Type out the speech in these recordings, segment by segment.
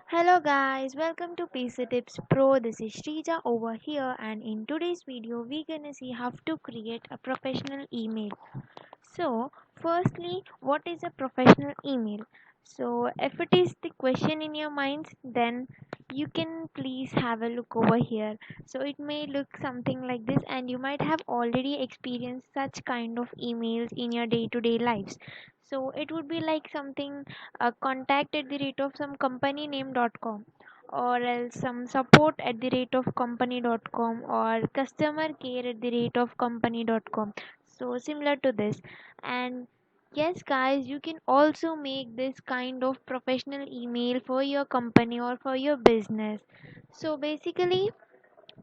Hello guys, welcome to PC Tips Pro. This is Shrija over here, and in today's video we're gonna see how to create a professional email. So firstly, what is a professional email? So if it is the question in your minds, then you can please have a look over here. So it may look something like this, and you might have already experienced such kind of emails in your day-to-day lives. So it would be like something contact at the rate of some company name.com, or else some support at the rate of company.com, or customer care at the rate of company.com. So similar to this. And yes guys, you can also make this kind of professional email for your company or for your business. So basically,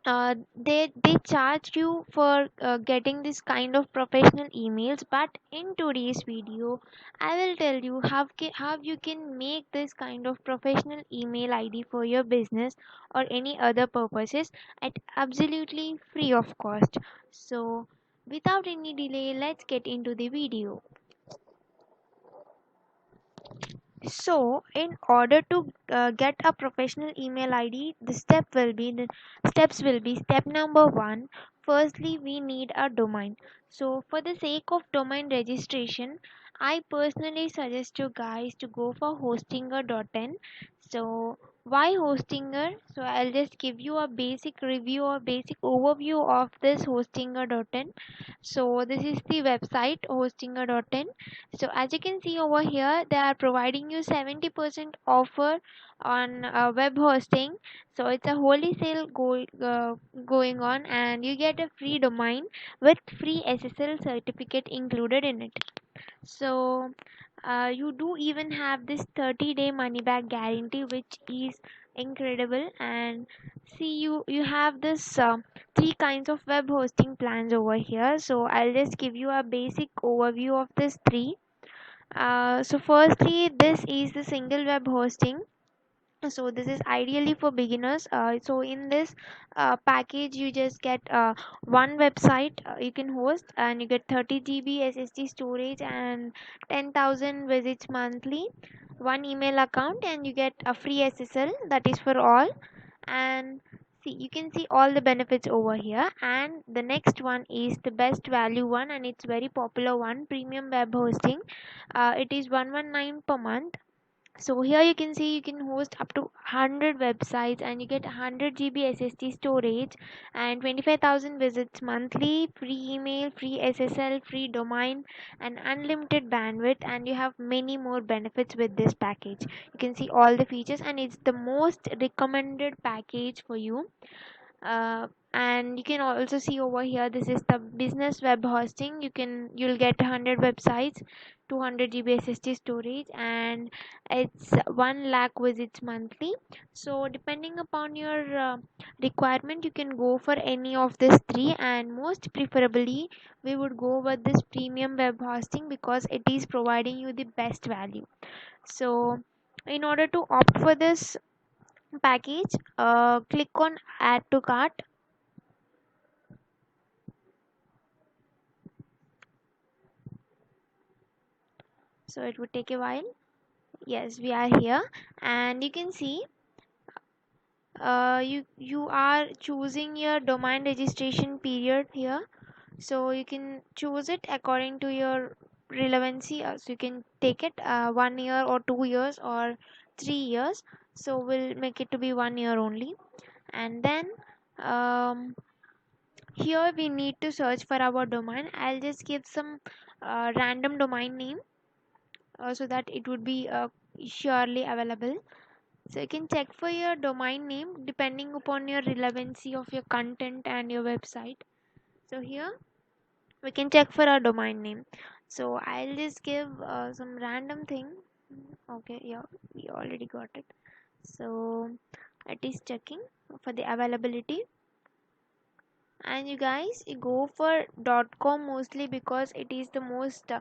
they charge you for getting this kind of professional emails, but in today's video I will tell you how you can make this kind of professional email ID for your business or any other purposes at absolutely free of cost. So without any delay, let's get into the video. So, in order to get a professional email ID, the steps will be step number one. Firstly, we need a domain. So, for the sake of domain registration, I personally suggest you guys to go for hostinger.in. So, why hostinger? So, I'll just give you a basic review or basic overview of this hostinger.in. So, this is the website hostinger.in. So as you can see over here, they are providing you 70% offer on web hosting. So it's a holy sale going on, and you get a free domain with free SSL certificate included in it. So you do even have this 30-day money back guarantee, which is incredible. And see, you have this three kinds of web hosting plans over here. So I'll just give you a basic overview of this three. So firstly, this is the single web hosting. So this is ideally for beginners. So in this package, you just get one website you can host, and you get 30 GB SSD storage and 10,000 visits monthly, one email account, and you get a free SSL, that is for all. And see, you can see all the benefits over here. And the next one is the best value one, and it's very popular one, premium web hosting. It is 119 per month. So here you can see you can host up to 100 websites, and you get 100 GB SSD storage and 25,000 visits monthly, free email, free SSL, free domain, and unlimited bandwidth. And you have many more benefits with this package. You can see all the features, and it's the most recommended package for you. And you can also see over here, this is the business web hosting. You'll get 100 websites, 200 GB SSD storage, and it's 1 lakh visits monthly. So depending upon your requirement, you can go for any of these three, and most preferably we would go with this premium web hosting because it is providing you the best value. So in order to opt for this package, click on add to cart. So it would take a while. Yes, we are here, and you can see you are choosing your domain registration period here. So you can choose it according to your relevancy. So you can take it 1 year or 2 years or 3 years. So we'll make it to be 1 year only. And then here we need to search for our domain. I'll just give some random domain name so that it would be surely available. So you can check for your domain name depending upon your relevancy of your content and your website. So here we can check for our domain name. So I'll just give some random thing. Okay, yeah, we already got it. So it is checking for the availability. And you guys, you go for .com mostly because it is the most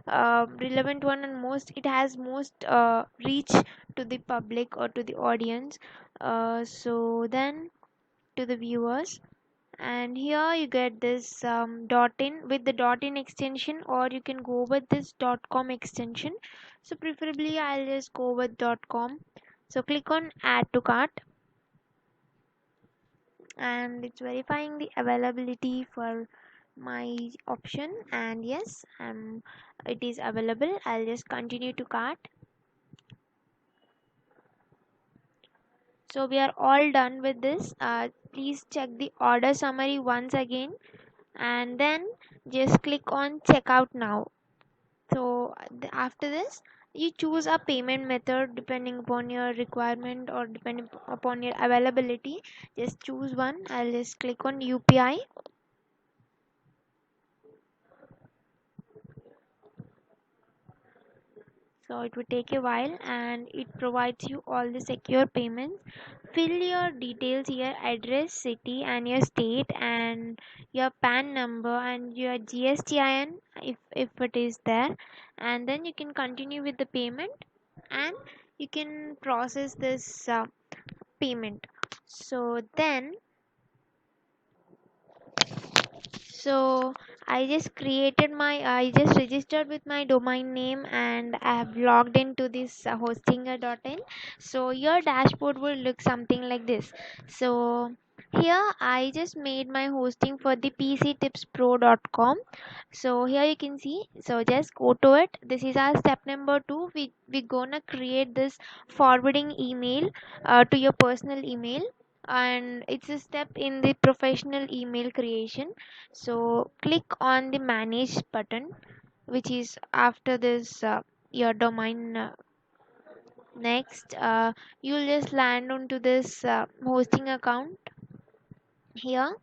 relevant one, and most it has most reach to the public or to the audience, so then to the viewers. And here you get this .in with the .in extension, or you can go with this .com extension. So preferably I'll just go with .com. So click on add to cart, and it's verifying the availability for my option, and yes, it is available. I'll just continue to cart. So we are all done with this. Please check the order summary once again, and then just click on checkout now. So after this, you choose a payment method depending upon your requirement or depending upon your availability. Just choose one. I'll just click on UPI. So it will take a while, and it provides you all the secure payments. Fill your details, your address, city, and your state, and your PAN number and your GSTIN if it is there, and then you can continue with the payment, and you can process this payment. So then, so I just registered with my domain name, and I have logged into this hostinger.in. So your dashboard will look something like this. So here I just made my hosting for the pctipspro.com. So here you can see, so just go to it. This is our step number 2. We gonna create this forwarding email to your personal email, and it's a step in the professional email creation. So click on the manage button, which is after this your domain. Next, you'll just land onto this hosting account. Here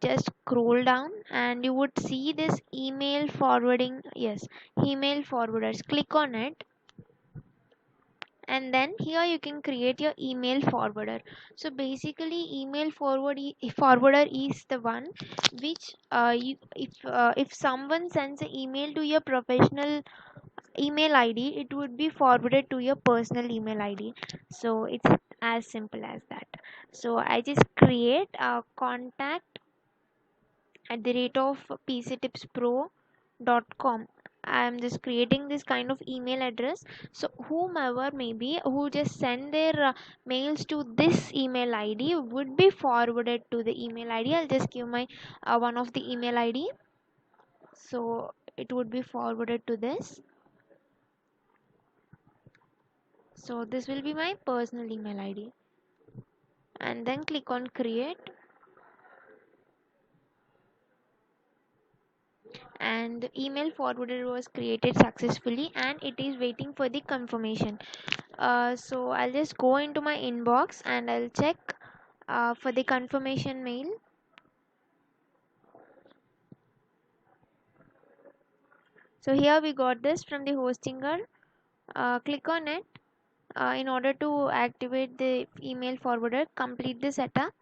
just scroll down, and you would see this email forwarding. Yes, email forwarders, click on it, and then here you can create your email forwarder. So basically forwarder is the one which if someone sends an email to your professional email id, it would be forwarded to your personal email id. So it's as simple as that. So I just create a contact at the rate of pctipspro.com. I am just creating this kind of email address. So whomever maybe who just send their mails to this email ID would be forwarded to the email ID. I'll just give my one of the email ID. So it would be forwarded to this. So this will be my personal email ID. And then click on create. And the email forwarder was created successfully, and it is waiting for the confirmation. So I'll just go into my inbox, and I'll check for the confirmation mail. So here we got this from the hostinger. Click on it in order to activate the email forwarder. Complete the setup.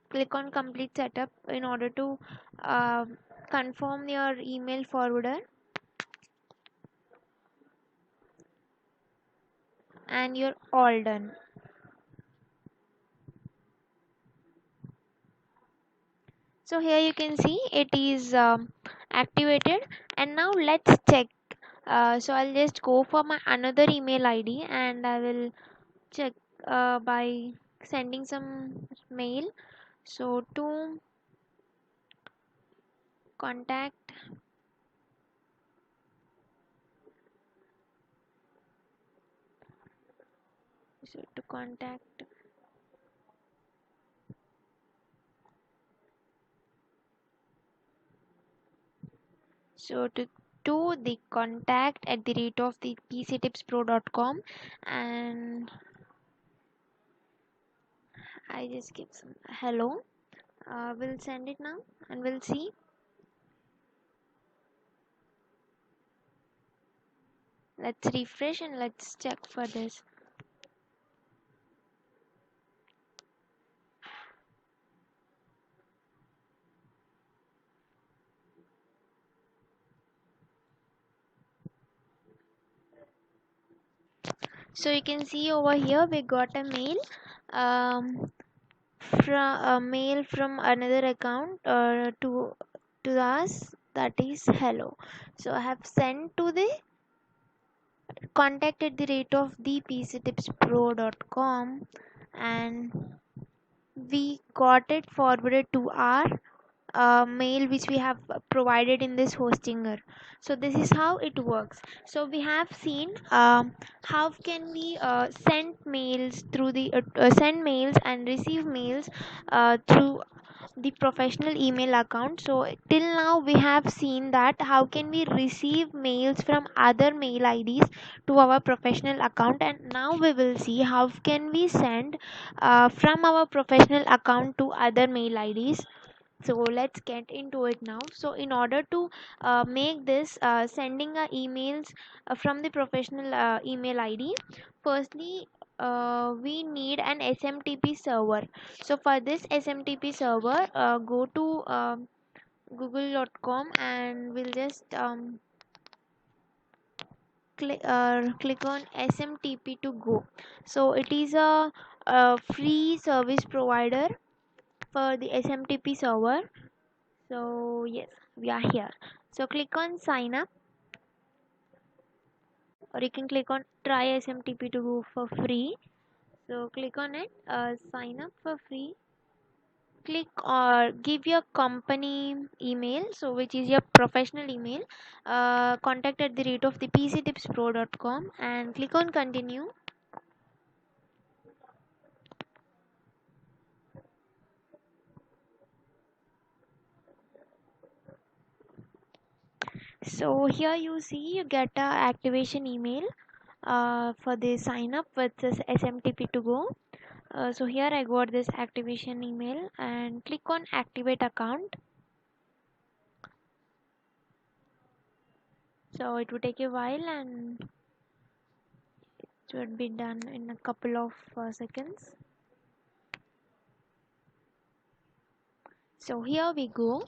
Click on complete setup in order to uh, confirm your email forwarder, and you're all done. So here you can see it is activated, and now let's check. So I'll just go for my another email ID, and I will check by sending some mail. So to contact, so to contact, so to the contact at the rate of the pctipspro.com, and I just give some hello. We'll send it now, and we'll see. Let's refresh and let's check for this. So you can see over here we got a mail from a mail from another account to us, that is hello. So I have sent to the contact at the rate of the pctipspro.com, and we got it forwarded to our mail which we have provided in this hostinger. So this is how it works. So we have seen how can we send mails and receive mails through the professional email account. So till now we have seen that how can we receive mails from other mail IDs to our professional account, and now we will see how can we send from our professional account to other mail IDs. So let's get into it now. So in order to make this sending emails from the professional email ID, firstly we need an smtp server. So for this smtp server, go to google.com and we'll just click on smtp to go. So it is a free service provider for the smtp server. So yes, we are here. So click on sign up, or you can click on try smtp to go for free. So click on it, sign up for free. Click or give your company email, so which is your professional email, contact at the rate of the pctipspro.com, and click on continue. So here you see you get a activation email for the sign up with this smtp to go. So here I got this activation email, and click on activate account. So it would take a while and it would be done in a couple of seconds. So here we go.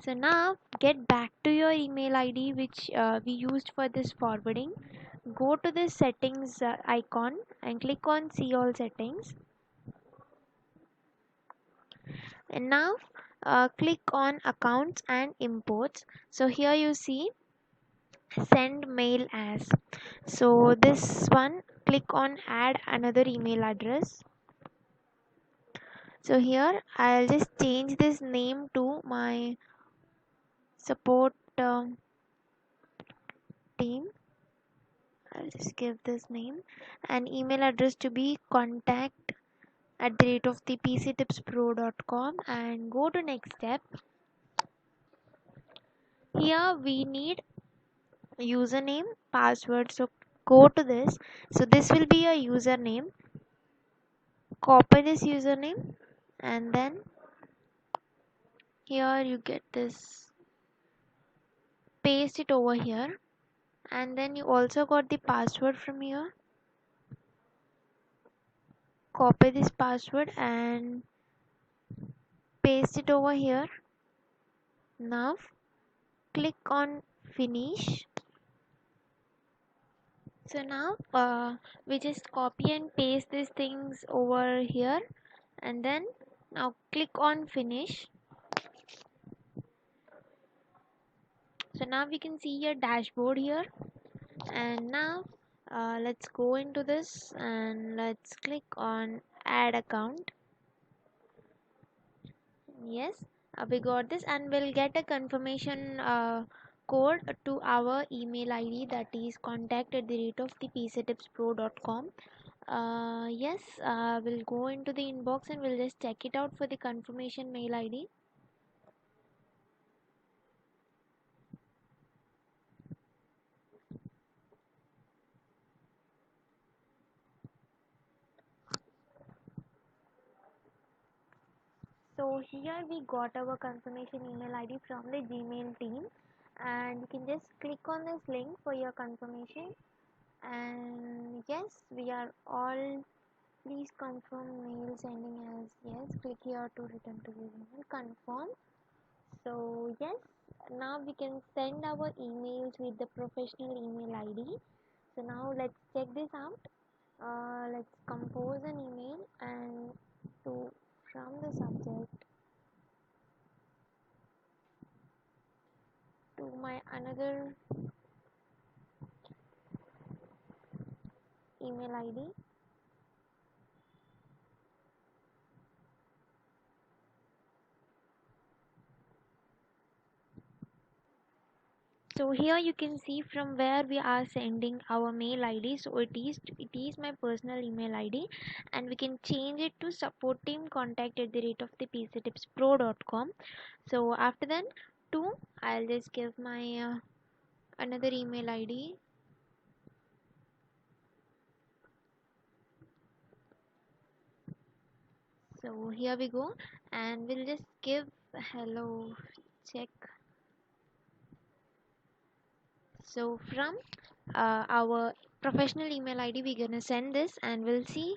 So now get back to your email ID which we used for this forwarding. Go to the settings icon and click on see all settings, and now click on accounts and imports. So here you see send mail as. So this one, click on add another email address. So here I'll just change this name to my support team. I'll just give this name, and email address to be contact at the rate of the pctipspro.com, and go to next step. Here we need username, password. So go to this. So this will be a username. Copy this username, and then here you get this, paste it over here, and then you also got the password from here. Copy this password and paste it over here. Now click on finish. So now we just copy and paste these things over here, and then now click on finish. So now we can see your dashboard here, and now let's go into this and let's click on add account. Yes, we got this, and we'll get a confirmation code to our email ID, that is contact at the rate of the pctipspro.com. Yes, we'll go into the inbox and we'll just check it out for the confirmation mail ID. So here we got our confirmation email ID from the Gmail team, and you can just click on this link for your confirmation. And yes, we are all. Please confirm mail sending as yes. Click here to return to your email. Confirm. So yes, now we can send our emails with the professional email ID. So now let's check this out. Let's compose an email and to from the subject to my another email ID. So here you can see from where we are sending our mail ID. So it is my personal email ID, and we can change it to support team contact at the rate of the pctipspro.com. So after then, two, I'll just give my another email ID. So here we go, and we'll just give hello check. So from our professional email ID, we're gonna send this, and we'll see.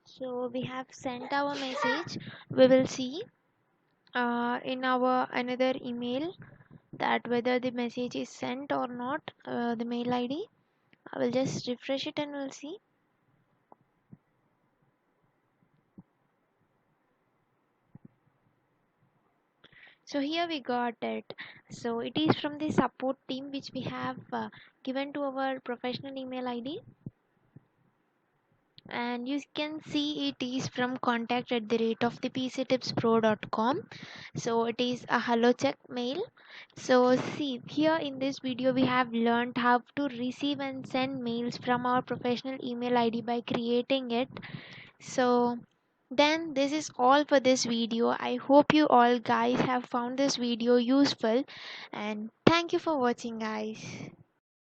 So we have sent our message. We will see in our another email that whether the message is sent or not. The mail ID. I will just refresh it and we'll see. So here we got it. So it is from the support team which we have given to our professional email ID, and you can see it is from contact at the rate of the pctipspro.com. So it is a hello check mail. So see here in this video we have learned how to receive and send mails from our professional email ID by creating it. So then this is all for this video. I hope you all guys have found this video useful, and thank you for watching guys.